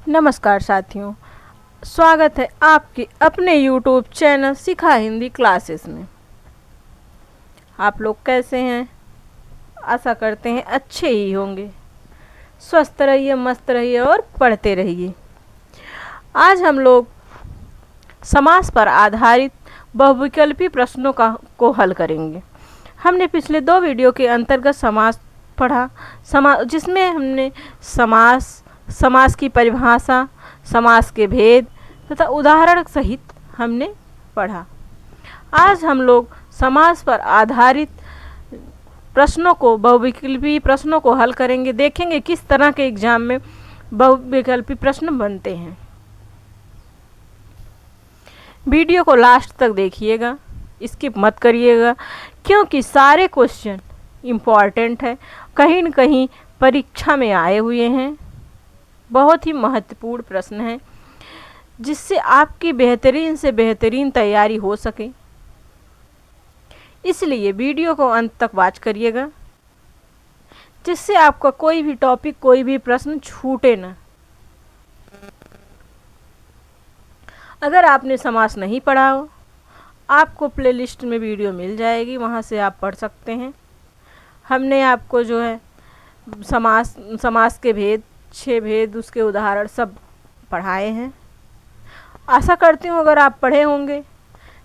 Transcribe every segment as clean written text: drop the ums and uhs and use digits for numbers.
नमस्कार साथियों, स्वागत है आपके अपने YouTube चैनल सिखा हिंदी क्लासेस में। आप लोग कैसे हैं? आशा करते हैं अच्छे ही होंगे। स्वस्थ रहिए, मस्त रहिए और पढ़ते रहिए। आज हम लोग समास पर आधारित बहुविकल्पी प्रश्नों को हल करेंगे। हमने पिछले 2 वीडियो के अंतर्गत समास पढ़ा, जिसमें हमने समास की परिभाषा, समास के भेद तथा उदाहरण सहित हमने पढ़ा। आज हम लोग समास पर आधारित प्रश्नों को, बहुविकल्पी प्रश्नों को हल करेंगे। देखेंगे किस तरह के एग्जाम में बहुविकल्पी प्रश्न बनते हैं। वीडियो को लास्ट तक देखिएगा, स्किप मत करिएगा, क्योंकि सारे क्वेश्चन इम्पॉर्टेंट है, कहीं न कहीं परीक्षा में आए हुए हैं। बहुत ही महत्वपूर्ण प्रश्न है, जिससे आपकी बेहतरीन से बेहतरीन तैयारी हो सके। इसलिए वीडियो को अंत तक वॉच करिएगा, जिससे आपका कोई भी टॉपिक, कोई भी प्रश्न छूटे ना। अगर आपने समास नहीं पढ़ा हो, आपको प्लेलिस्ट में वीडियो मिल जाएगी, वहाँ से आप पढ़ सकते हैं। हमने आपको जो है समास के भेद, 6 भेद, उसके उदाहरण सब पढ़ाए हैं। आशा करती हूँ अगर आप पढ़े होंगे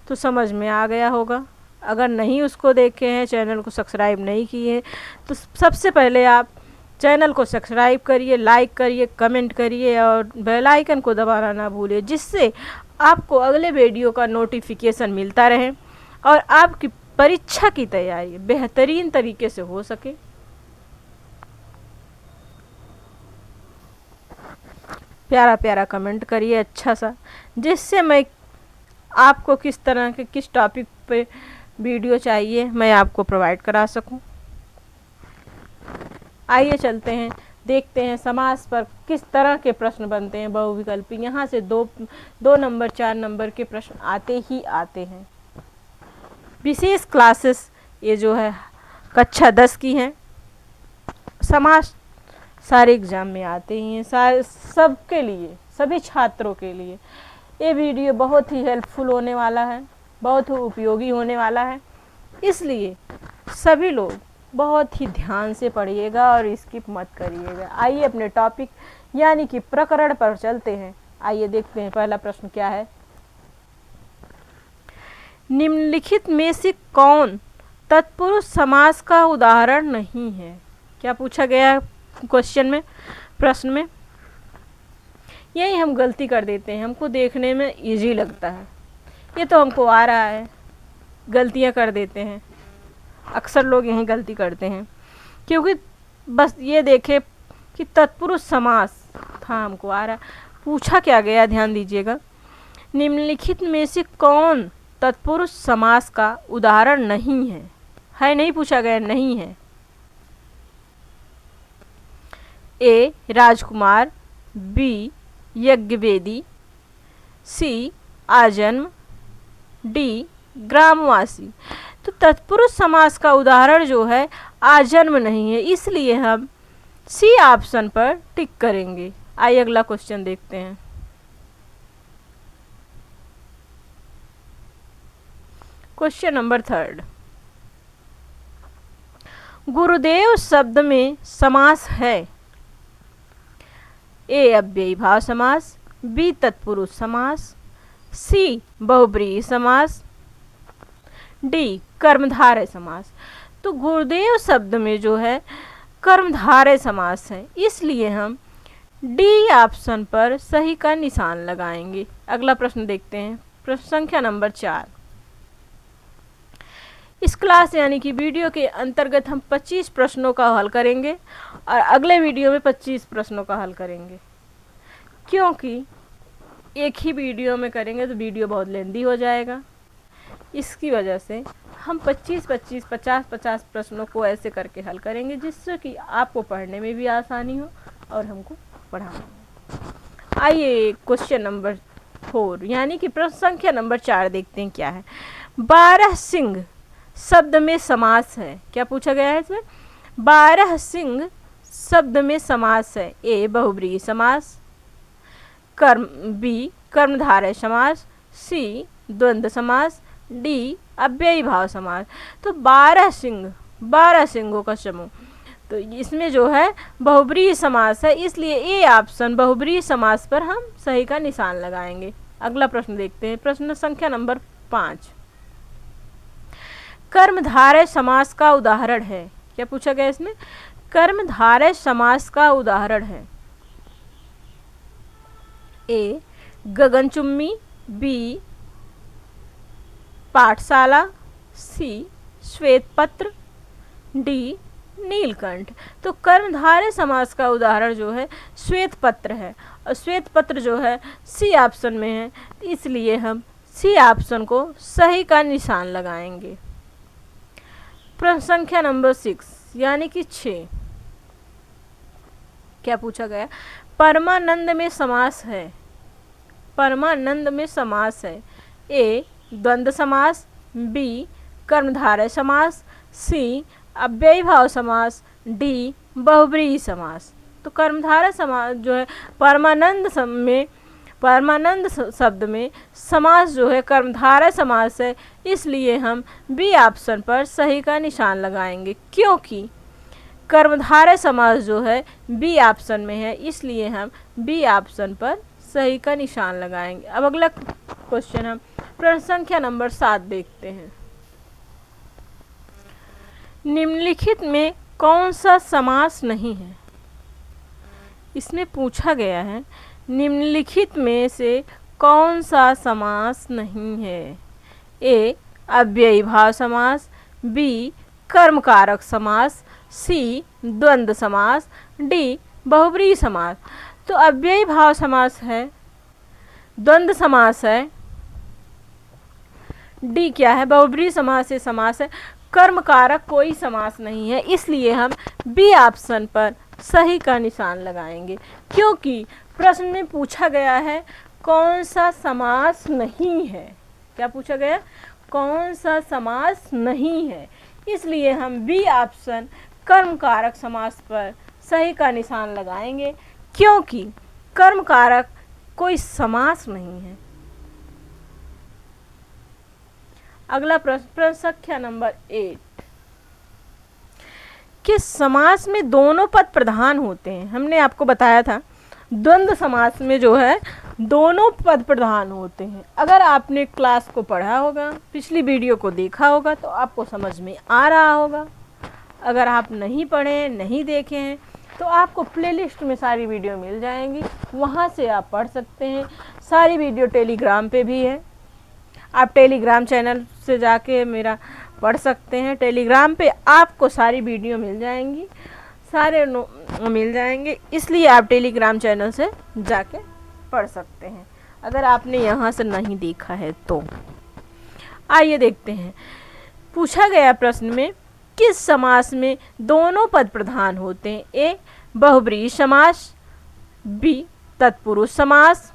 तो समझ में आ गया होगा। अगर नहीं उसको देखे हैं, चैनल को सब्सक्राइब नहीं किए, तो सबसे पहले आप चैनल को सब्सक्राइब करिए, लाइक करिए, कमेंट करिए और बेल आइकन को दबाना ना भूलिए, जिससे आपको अगले वीडियो का नोटिफिकेशन मिलता रहे और आपकी परीक्षा की तैयारी बेहतरीन तरीके से हो सके। प्यारा प्यारा कमेंट करिए अच्छा सा, जिससे मैं आपको किस तरह के, किस टॉपिक पे वीडियो चाहिए, मैं आपको प्रोवाइड करा सकूं। आइए चलते हैं, देखते हैं समास पर किस तरह के प्रश्न बनते हैं बहुविकल्पी। यहाँ से 2 नंबर 4 नंबर के प्रश्न आते ही आते हैं। विशेष क्लासेस ये जो है कक्षा 10 की हैं। समास सारे एग्ज़ाम में आते ही हैं, सारे सबके लिए, सभी छात्रों के लिए ये वीडियो बहुत ही हेल्पफुल होने वाला है, बहुत ही उपयोगी होने वाला है। इसलिए सभी लोग बहुत ही ध्यान से पढ़िएगा और स्किप मत करिएगा। आइए अपने टॉपिक यानी कि प्रकरण पर चलते हैं। आइए देखते हैं पहला प्रश्न क्या है। निम्नलिखित में से कौन तत्पुरुष समास का उदाहरण नहीं है? क्या पूछा गया क्वेश्चन में, प्रश्न में? यही हम गलती कर देते हैं, हमको देखने में इजी लगता है, ये तो हमको आ रहा है, गलतियां कर देते हैं। अक्सर लोग यही गलती करते हैं, क्योंकि बस ये देखे कि तत्पुरुष समास था, हमको आ रहा। पूछा क्या गया, ध्यान दीजिएगा। निम्नलिखित में से कौन तत्पुरुष समास का उदाहरण नहीं है नहीं पूछा गया, नहीं है। ए राजकुमार, बी यज्ञवेदी, सी आजन्म, डी ग्रामवासी। तो तत्पुरुष समास का उदाहरण जो है आजन्म नहीं है, इसलिए हम सी ऑप्शन पर टिक करेंगे। आइए अगला क्वेश्चन देखते हैं। Question number 3। गुरुदेव शब्द में समास है। ए अव्ययी भाव समास, बी तत्पुरुष समास, सी बहुब्रीहि समास, डी कर्मधारय समास। तो गुरुदेव शब्द में जो है कर्मधारय समास है, इसलिए हम डी ऑप्शन पर सही का निशान लगाएंगे। अगला प्रश्न देखते हैं, प्रश्न संख्या नंबर 4। इस क्लास यानी कि वीडियो के अंतर्गत हम 25 प्रश्नों का हल करेंगे और अगले वीडियो में 25 प्रश्नों का हल करेंगे, क्योंकि एक ही वीडियो में करेंगे तो वीडियो बहुत लेंदी हो जाएगा। इसकी वजह से हम 25-25, 50-50 प्रश्नों को ऐसे करके हल करेंगे, जिससे कि आपको पढ़ने में भी आसानी हो और हमको पढ़ाने में। आइए क्वेश्चन नंबर 4 यानी कि प्रश्न संख्या नंबर 4 देखते हैं क्या है। 12 सिंह शब्द में समास है। क्या पूछा गया है इसमें? 12 सिंह शब्द में समास है। ए बहुब्रीहि समास, बी कर्मधारय समास, सी द्वंद्व समास, डी अव्ययी भाव समास। तो 12 सिंहों का समूह, तो इसमें जो है बहुब्रीहि समास है, इसलिए ए ऑप्शन बहुब्रीहि समास पर हम सही का निशान लगाएंगे। अगला प्रश्न देखते हैं, प्रश्न संख्या नंबर 5। कर्मधारय समास का उदाहरण है। क्या पूछा गया इसमें? कर्मधारय समास का उदाहरण है। ए गगनचुम्बी, बी पाठशाला, सी श्वेतपत्र, डी नीलकंठ। तो कर्मधारय समास का उदाहरण जो है श्वेतपत्र है, और श्वेतपत्र जो है सी ऑप्शन में है, इसलिए हम सी ऑप्शन को सही का निशान लगाएंगे। प्रश्न संख्या नंबर 6 यानी कि 6। क्या पूछा गया? परमानंद में समास है। परमानंद में समास है। ए द्वंद्व समास, बी कर्मधारय समास, सी अव्ययी भाव समास, डी बहुब्रीहि समास। तो कर्मधारय समास जो है परमानंद शब्द में समास जो है कर्मधारय समास है, इसलिए हम बी ऑप्शन पर सही का निशान लगाएंगे, क्योंकि कर्मधारय समास जो है बी ऑप्शन में है, इसलिए हम बी ऑप्शन पर सही का निशान लगाएंगे। अब अगला क्वेश्चन हम प्रश्न संख्या नंबर 7 देखते हैं। निम्नलिखित में कौन सा समास नहीं है? इसमें पूछा गया है निम्नलिखित में से कौन सा समास नहीं है। ए अव्ययी भाव समास, बी कर्मकारक समास, सी द्वंद्व समास, डी बहुब्रीहि समास। तो अव्ययी भाव समास है, द्वंद्व समास है, डी क्या है? बहुब्रीहि समास से समास है, कर्मकारक कोई समास नहीं है, इसलिए हम बी ऑप्शन पर सही का निशान लगाएंगे, क्योंकि प्रश्न में पूछा गया है कौन सा समास नहीं है। क्या पूछा गया? कौन सा समास नहीं है, इसलिए हम बी ऑप्शन कर्मकारक समास पर सही का निशान लगाएंगे, क्योंकि कर्मकारक कोई समास नहीं है। अगला प्रश्न संख्या नंबर 8। किस समास में दोनों पद प्रधान होते हैं? हमने आपको बताया था द्वंद्व समास में जो है दोनों पद प्रधान होते हैं। अगर आपने क्लास को पढ़ा होगा, पिछली वीडियो को देखा होगा, तो आपको समझ में आ रहा होगा। अगर आप नहीं पढ़े, नहीं देखे हैं, तो आपको प्लेलिस्ट में सारी वीडियो मिल जाएंगी, वहाँ से आप पढ़ सकते हैं। सारी वीडियो टेलीग्राम पे भी है, आप टेलीग्राम चैनल से जाके मेरा पढ़ सकते हैं। टेलीग्राम पे आपको सारी वीडियो मिल जाएंगी, सारे मिल जाएंगे, इसलिए आप टेलीग्राम चैनल से जाके पढ़ सकते हैं, अगर आपने यहाँ से नहीं देखा है तो। आइए देखते हैं, पूछा गया प्रश्न में किस समास में दोनों पद प्रधान होते हैं? ए बहुब्रीहि समास, बी तत्पुरुष समास,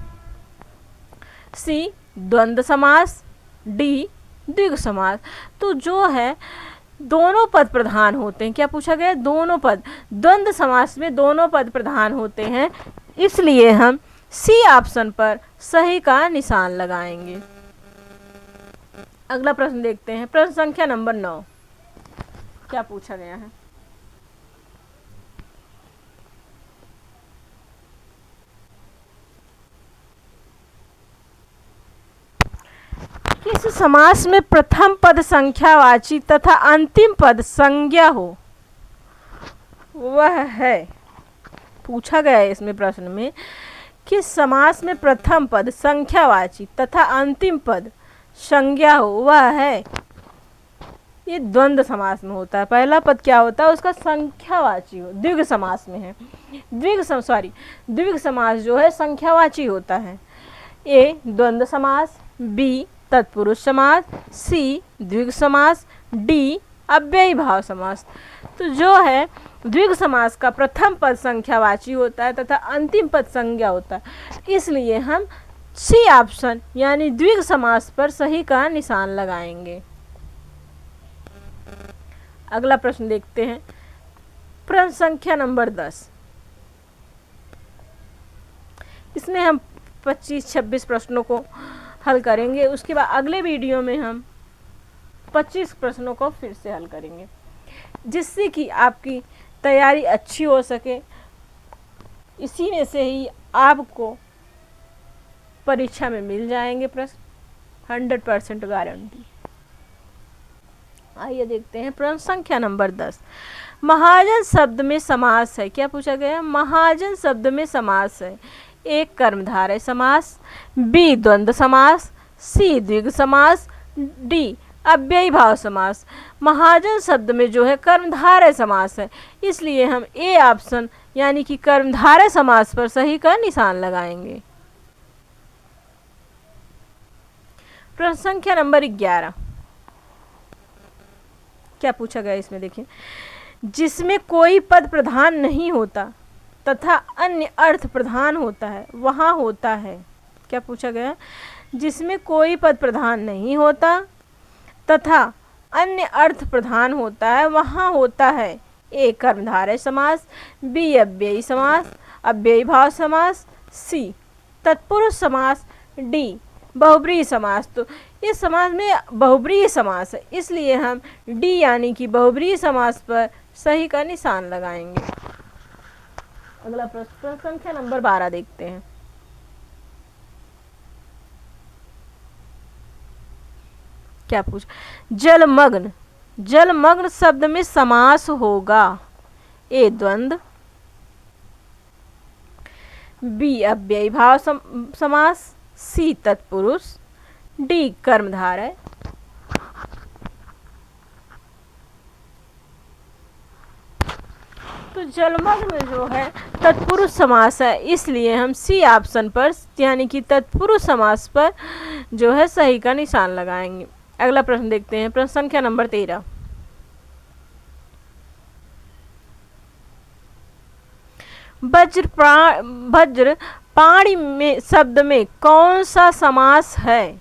सी द्वंद्व समास, डी द्विगु समास। तो जो है दोनों पद प्रधान होते हैं। क्या पूछा गया? दोनों पद। द्वंद्व समास में दोनों पद प्रधान होते हैं, इसलिए हम सी ऑप्शन पर सही का निशान लगाएंगे। अगला प्रश्न देखते हैं, प्रश्न संख्या नंबर 9। क्या पूछा गया है? किस समास में प्रथम पद संख्यावाची तथा अंतिम पद संज्ञा हो? वह है, पूछा गया है इसमें प्रश्न में, किस समास में प्रथम पद संख्यावाची तथा अंतिम पद संज्ञा हो? वह है, ये द्वंद्व समास में होता है। पहला पद क्या होता है? उसका संख्यावाची हो, द्विगु समास में है। द्विगु समास जो है संख्यावाची होता है। ए द्वंद्व समास, बी तत्पुरुष समास, सी द्विगु समास, डी अव्ययी भाव समास। तो जो है द्विगु समास का प्रथम पद संख्यावाची होता है तथा अंतिम पद संज्ञा होता है, इसलिए हम सी ऑप्शन यानी द्विगु समास पर सही का निशान लगाएंगे। अगला प्रश्न देखते हैं, प्रश्न संख्या नंबर 10। इसमें हम 25-26 प्रश्नों को हल करेंगे। उसके बाद अगले वीडियो में हम 25 प्रश्नों को फिर से हल करेंगे, जिससे कि आपकी तैयारी अच्छी हो सके। इसी में से ही आपको परीक्षा में मिल जाएंगे प्रश्न, 100% गारंटी। आइए देखते हैं प्रश्न संख्या नंबर 10। महाजन शब्द में समास है। क्या पूछा गया? महाजन शब्द में समास है। ए कर्मधारय समास, बी द्वंद्व समास, सी द्विगु समास, डी अव्ययी भाव समास। महाजन शब्द में जो है कर्मधारय समास है, इसलिए हम ए ऑप्शन यानी कि कर्मधारय समास पर सही का निशान लगाएंगे। प्रश्न संख्या नंबर 11। क्या पूछा गया इसमें? देखिए, जिसमें कोई पद प्रधान नहीं होता तथा अन्य अर्थ प्रधान होता है वहाँ होता है। क्या पूछा गया? जिसमें कोई पद प्रधान नहीं होता तथा अन्य अर्थ प्रधान होता है वहाँ होता है। ए कर्मधारय समास, बी अव्ययी समास, अव्ययी भाव समास, सी तत्पुरुष समास, डी बहुब्रीहि समास। तो इस समास में बहुब्रीहि समास है, इसलिए हम डी यानी कि बहुब्रीहि समास पर सही का निशान लगाएंगे। अगला प्रश्न संख्या नंबर 12 देखते हैं। क्या पूछ? जलमग्न। जलमग्न शब्द में समास होगा। ए द्वंद्व, बी अव्ययी भाव समास, सी तत्पुरुष, डी कर्मधारय। तो जलमग्न में जो है तत्पुरुष समास है, इसलिए हम सी ऑप्शन पर यानी कि तत्पुरुष समास पर जो है सही का निशान लगाएंगे। अगला प्रश्न देखते हैं। प्रश्न संख्या नंबर 13। वज्र पाणी में शब्द में कौन सा समास है?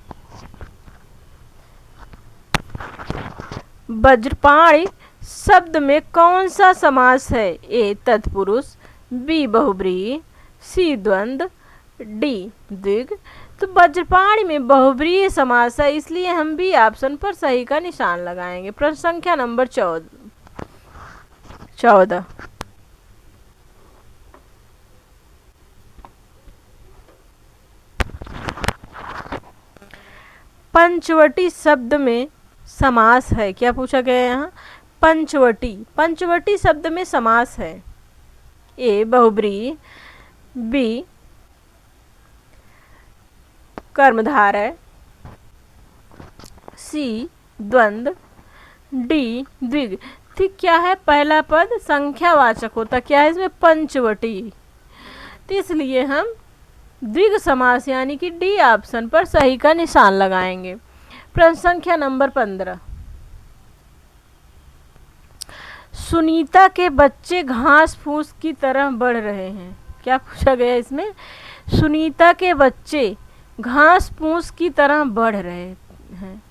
वज्रपाणी शब्द में कौन सा समास है? ए तत्पुरुष, बी बहुब्रीहि, सी द्वंद्व, डी द्विगु। तो वज्रपाणी में बहुब्रीहि समास है, इसलिए हम बी ऑप्शन पर सही का निशान लगाएंगे। प्रश्न संख्या नंबर 14। पंचवटी शब्द में समास है। क्या पूछा गया है यहाँ? पंचवटी। पंचवटी शब्द में समास है। ए बहुब्रीहि, बी कर्मधारय, सी द्वंद्व, डी द्विगु। ठीक क्या है? पहला पद संख्यावाचक होता, क्या है इसमें? पंचवटी। तो इसलिए हम द्विगु समास यानी कि डी ऑप्शन पर सही का निशान लगाएंगे। प्रश्न संख्या नंबर 15। सुनीता के बच्चे घास फूस की तरह बढ़ रहे हैं। क्या पूछा गया इसमें? सुनीता के बच्चे घास फूस की तरह बढ़ रहे हैं।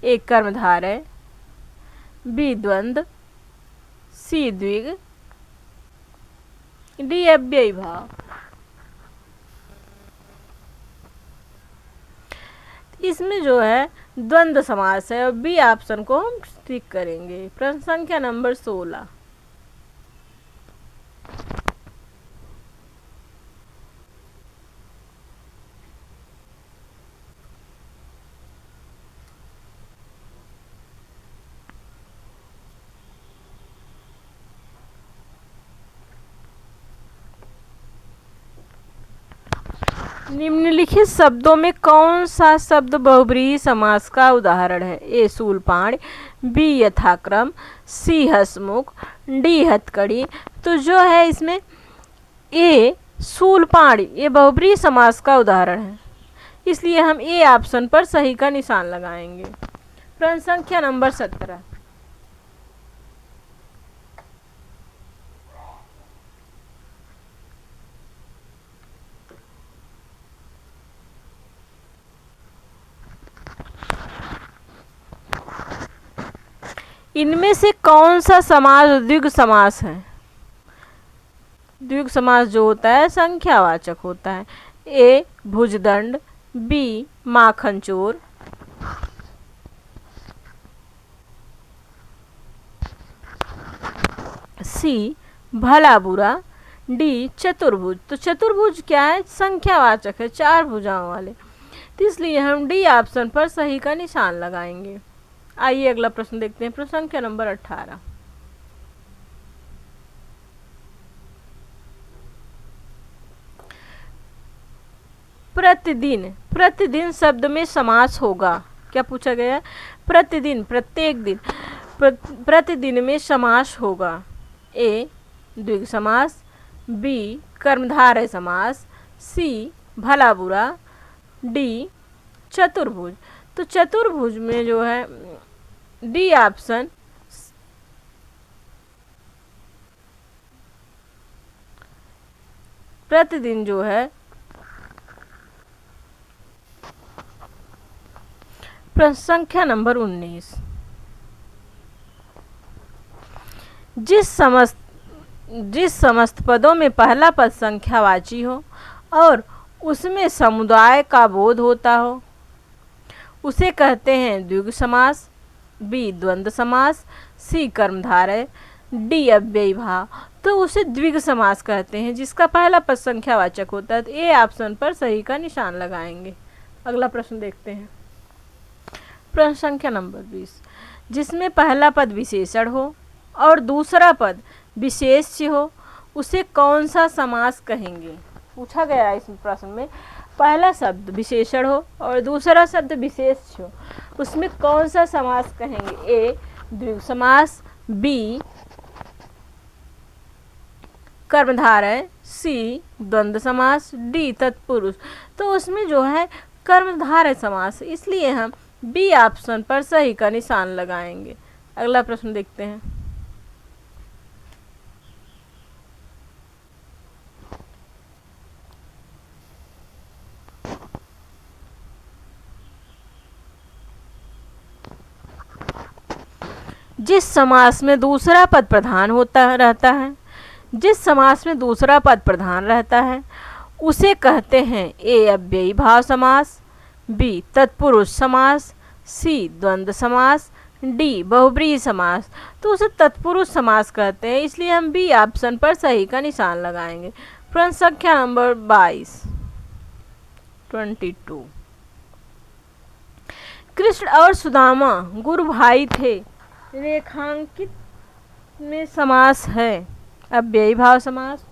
ए कर्मधारय, बी द्वंद्व, सी द्विगु, डी अव्ययी भाव। इसमें जो है द्वंद्व समास है और बी ऑप्शन को हम टिक करेंगे। प्रश्न संख्या नंबर 16। निम्नलिखित शब्दों में कौन सा शब्द बहुब्रीहि समास का उदाहरण है? ए शूलपाण, बी यथाक्रम, सी हसमुख, डी हथकड़ी। तो जो है इसमें ए शूलपाण ये बहुब्रीहि समास का उदाहरण है, इसलिए हम ए ऑप्शन पर सही का निशान लगाएंगे। प्रश्न संख्या नंबर 17। इनमें से कौन सा समास द्विगु समास है? द्विगु समास जो होता है संख्यावाचक होता है। ए भुजदंड, बी माखन चोर, सी भला बुरा, डी चतुर्भुज। तो चतुर्भुज क्या है? संख्यावाचक है, 4 भुजाओं वाले, तो इसलिए हम डी ऑप्शन पर सही का निशान लगाएंगे। आइए अगला प्रश्न देखते हैं, प्रश्न संख्या नंबर 18। प्रतिदिन, प्रतिदिन शब्द में समास होगा। क्या पूछा गया है? प्रतिदिन, प्रत्येक दिन, प्रतिदिन में समास होगा। ए द्विगु समास, बी कर्मधारय समास, सी भला बुरा, डी चतुर्भुज। तो चतुर्भुज में जो है डी ऑप्शन प्रतिदिन जो है प्रश्न संख्या नंबर 19। जिस समस्त पदों में पहला पद संख्यावाची हो और उसमें समुदाय का बोध होता हो उसे कहते हैं द्विगु समास, बी द्वंद्व समास, सी कर्मधारय, डी अव्ययी भाव। तो उसे द्विगु समास कहते हैं जिसका पहला पद संख्यावाचक होता है। तो ए ऑप्शन पर सही का निशान लगाएंगे। अगला प्रश्न देखते हैं, प्रश्न संख्या नंबर 20। जिसमें पहला पद विशेषण हो और दूसरा पद विशेष्य हो उसे कौन सा समास कहेंगे? पूछा गया है इस प्रश्न में, पहला शब्द विशेषण हो और दूसरा शब्द विशेष्य हो, उसमें कौन सा समास कहेंगे? ए द्विगु समास, बी कर्मधारय, सी द्वंद्व समास, डी तत्पुरुष। तो उसमें जो है कर्मधारय समास, इसलिए हम बी ऑप्शन पर सही का निशान लगाएंगे। अगला प्रश्न देखते हैं, जिस समास में दूसरा पद प्रधान होता रहता है, जिस समास में दूसरा पद प्रधान रहता है उसे कहते हैं ए अव्ययी भाव समास, बी तत्पुरुष समास, सी द्वंद्व समास, डी बहुब्रीहि समास। तो उसे तत्पुरुष समास कहते हैं, इसलिए हम बी ऑप्शन पर सही का निशान लगाएंगे। प्रश्न संख्या नंबर 22। कृष्ण और सुदामा गुरु भाई थे, रेखांकित में समास है अव्ययी भाव समास,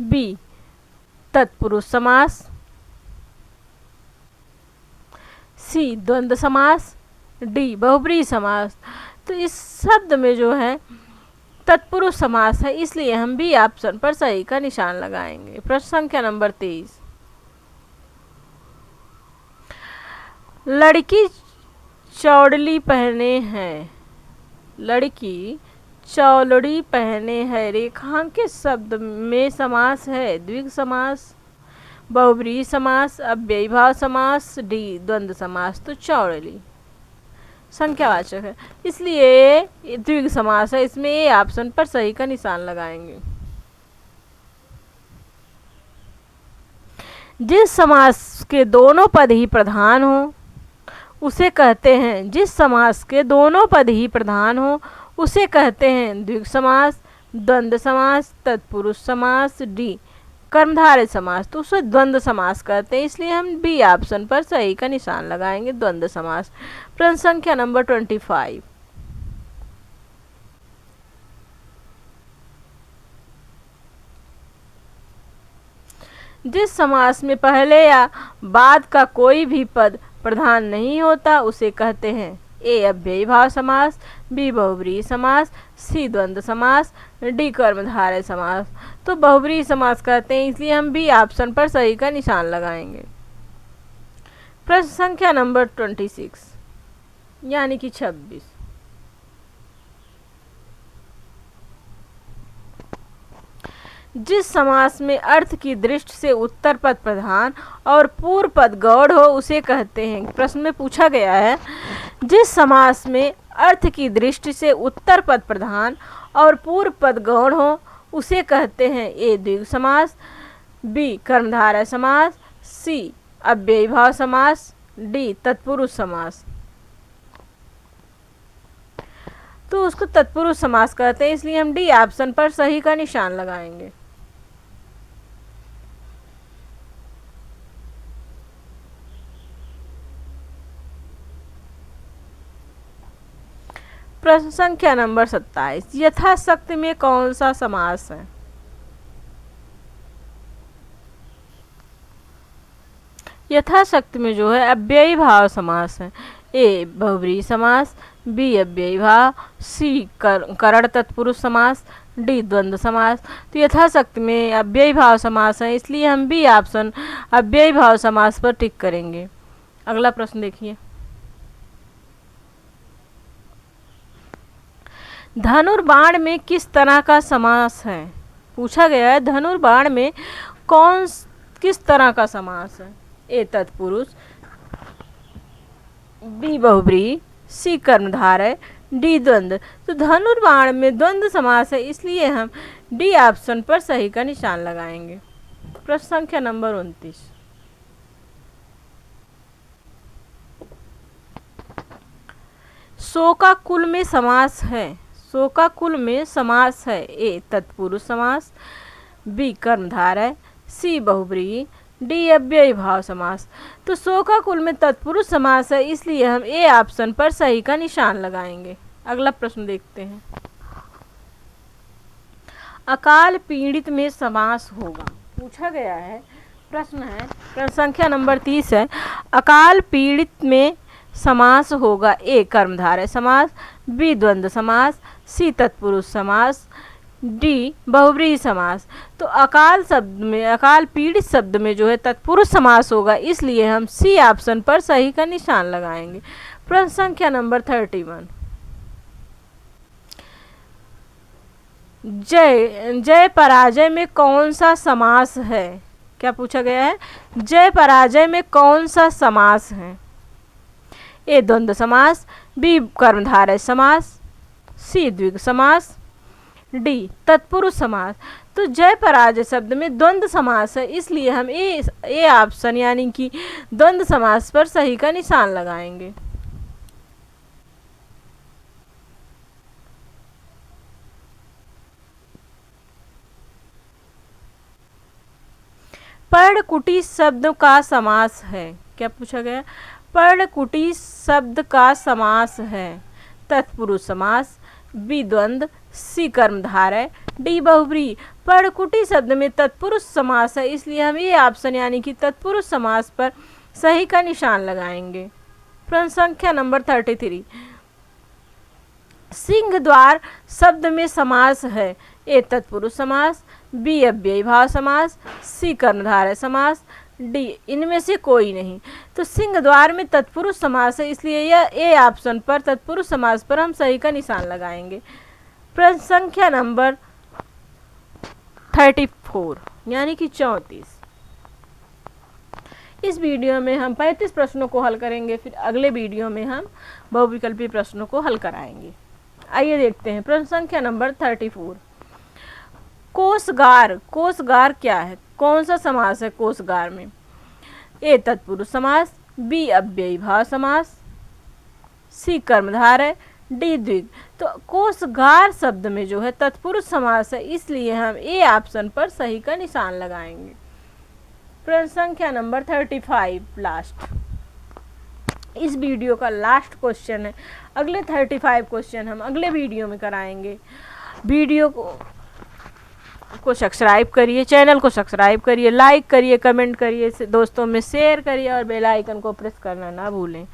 बी तत्पुरुष समास, सी द्वंद्व समास, डी बहुब्रीहि समास। तो इस शब्द में जो है तत्पुरुष समास है, इसलिए हम बी ऑप्शन पर सही का निशान लगाएंगे। प्रश्न संख्या नंबर 23। लड़की चौड़ली पहने हैं, लड़की चौलड़ी पहने हैं, रेखांकित शब्द में समास है द्विगु समास, बहुब्रीहि समास, अव्ययी भाव समास, डी द्वंद्व समास। तो चौड़ली संख्यावाचक है, इसलिए द्विगु समास है, इसमें ए ऑप्शन पर सही का निशान लगाएंगे। जिस समास के दोनों पद ही प्रधान हो उसे कहते हैं, जिस समास के दोनों पद ही प्रधान हो उसे कहते हैं द्विगु समास, द्वंद्व समास, तत्पुरुष समास, डी कर्मधारय समास। तो उसे द्वंद्व समास कहते हैं, इसलिए हम बी ऑप्शन पर सही का निशान लगाएंगे, द्वंद्व समास। प्रश्न संख्या नंबर 25। जिस समास में पहले या बाद का कोई भी पद प्रधान नहीं होता उसे कहते हैं ए अव्ययी भाव समास, बी बहुब्रीहि समास, सी द्वंद्व समास, डी कर्मधारय समास। तो बहुब्रीहि समास कहते हैं, इसलिए हम बी ऑप्शन पर सही का निशान लगाएंगे। प्रश्न संख्या नंबर 26 यानी कि 26। जिस समास में अर्थ की दृष्टि से उत्तर पद प्रधान और पूर्व पद गौड़ हो उसे कहते हैं, प्रश्न में पूछा गया है, जिस समास में अर्थ की दृष्टि से उत्तर पद प्रधान और पूर्व पद गौड़ हो उसे कहते हैं ए द्विगु समास, बी कर्मधारय समास, सी अव्ययी भाव समास, डी तत्पुरुष समास। तो उसको तत्पुरुष समास कहते हैं, इसलिए हम डी ऑप्शन पर सही का निशान लगाएंगे। प्रश्न संख्या नंबर 27, यथाशक्ति में कौन सा समास है? यथाशक्ति में जो है अव्ययी भाव समास है। ए बहुब्रीहि समास, बी अव्ययी भाव, सी करण तत्पुरुष समास, डी द्वंद्व समास। तो यथाशक्ति में अव्ययी भाव समास है, इसलिए हम बी ऑप्शन अव्ययी भाव समास पर टिक करेंगे। अगला प्रश्न देखिए, धनुर्बाण में किस तरह का समास है? पूछा गया है धनुर्बाण में किस तरह का समास है? ए तत्पुरुष, बी बहुब्रीहि, सी कर्मधारय, डी द्वंद्व। तो धनुर्बाण में द्वंद्व समास है, इसलिए हम डी ऑप्शन पर सही का निशान लगाएंगे। प्रश्न संख्या नंबर 29, सो का कुल में समास है। सो का कुल में समास है। ए तत्पुरुष समास, बी कर्मधारय, सी बहुब्रीहि, डी अव्ययी भाव समास। तो सो का कुल में तत्पुरुष समास है, इसलिए हम ए ऑप्शन पर सही का निशान लगाएंगे। अगला प्रश्न देखते हैं, अकाल पीड़ित में समास होगा। पूछा गया है, प्रश्न है, प्रश्न संख्या नंबर 30 है, अकाल पीड़ित में समास होगा। ए कर्मधारय समास, बी द्वंद्व समास, सी तत्पुरुष समास, डी बहुब्रीहि समास। तो अकाल शब्द में, अकाल पीड़ित शब्द में जो है तत्पुरुष समास होगा, इसलिए हम सी ऑप्शन पर सही का निशान लगाएंगे। प्रश्न संख्या नंबर 31, जय पराजय में कौन सा समास है? क्या पूछा गया है? जय पराजय में कौन सा समास है? ए द्वंद्व समास, बी कर्मधारय समास, सी द्विगु समास, डी तत्पुरुष समास। तो जय पराजय शब्द में द्वंद्व समास है, इसलिए हम ए ऑप्शन यानी कि द्वंद्व समास पर सही का निशान लगाएंगे। पर्णकुटी शब्द का समास है। क्या पूछा गया? पर्णकुटी शब्द का समास है। तत्पुरुष समास, बी द्वंद्व, सी कर्मधारय, डी बहुब्रीहि। पर्णकुटी शब्द में तत्पुरुष समास है, इसलिए हम ये ऑप्शन यानी कि तत्पुरुष समास पर सही का निशान लगाएंगे। प्रश्न संख्या नंबर 33, सिंह द्वार शब्द में समास है। ए तत्पुरुष समास, बी अव्ययी भाव समास, सी कर्मधारय समास, डी इनमें से कोई नहीं। तो सिंह द्वार में तत्पुरुष समास है, इसलिए यह ए ऑप्शन पर तत्पुरुष समास पर हम सही का निशान लगाएंगे। प्रश्न संख्या नंबर 34 यानी कि 34। इस वीडियो में हम 35 प्रश्नों को हल करेंगे, फिर अगले वीडियो में हम बहुविकल्पी प्रश्नों को हल कराएंगे। आइए देखते हैं प्रश्न संख्या नंबर 34, कोषगार। कोषगार क्या है? कौन सा समास है कोषगार में? ए तत्पुरुष समास, बी अव्ययी भाव समास, सी कर्मधारय, डी द्विगु। तो कोषगार शब्द में जो है तत्पुरुष समास है, इसलिए हम ए ऑप्शन पर सही का निशान लगाएंगे। प्रश्न संख्या नंबर 35 लास्ट, इस वीडियो का लास्ट क्वेश्चन है। अगले 35 क्वेश्चन हम अगले वीडियो में कराएंगे। वीडियो को सब्सक्राइब करिए, चैनल को सब्सक्राइब करिए, लाइक करिए, कमेंट करिए, दोस्तों में शेयर करिए और बेल आइकन को प्रेस करना ना भूलें।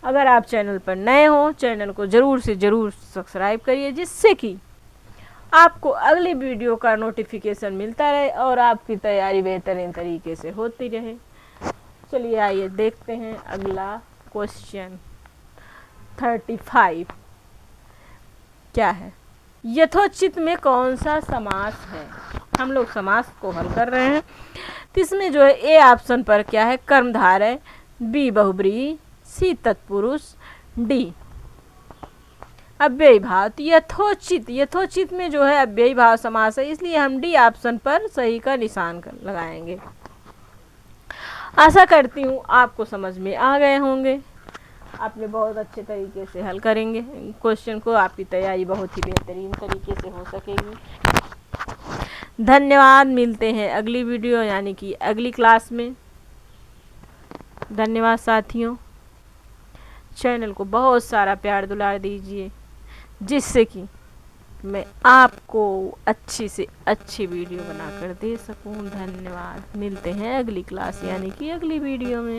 अगर आप चैनल पर नए हो, चैनल को ज़रूर से ज़रूर सब्सक्राइब करिए, जिससे कि आपको अगली वीडियो का नोटिफिकेशन मिलता रहे और आपकी तैयारी बेहतरीन तरीके से होती रहे। चलिए आइए देखते हैं अगला क्वेश्चन 35 क्या है। यथोचित में कौन सा समास है? हम लोग समास को हल कर रहे हैं। तो इसमें जो है ए ऑप्शन पर क्या है? कर्मधारय, बी बहुब्रीहि, सी तत्पुरुष, डी अव्ययी भाव, तो यथोचित, यथोचित में जो है अव्ययी भाव समास है, इसलिए हम डी ऑप्शन पर सही का निशान लगाएंगे। आशा करती हूँ आपको समझ में आ गए होंगे, आपने बहुत अच्छे तरीके से हल करेंगे क्वेश्चन को, आपकी तैयारी बहुत ही बेहतरीन तरीके से हो सकेगी। धन्यवाद, मिलते हैं अगली वीडियो यानी कि अगली क्लास में। धन्यवाद साथियों, चैनल को बहुत सारा प्यार दुलार दीजिए, जिससे कि मैं आपको अच्छी से अच्छी वीडियो बनाकर दे सकूं। धन्यवाद, मिलते हैं अगली क्लास यानी कि अगली वीडियो में।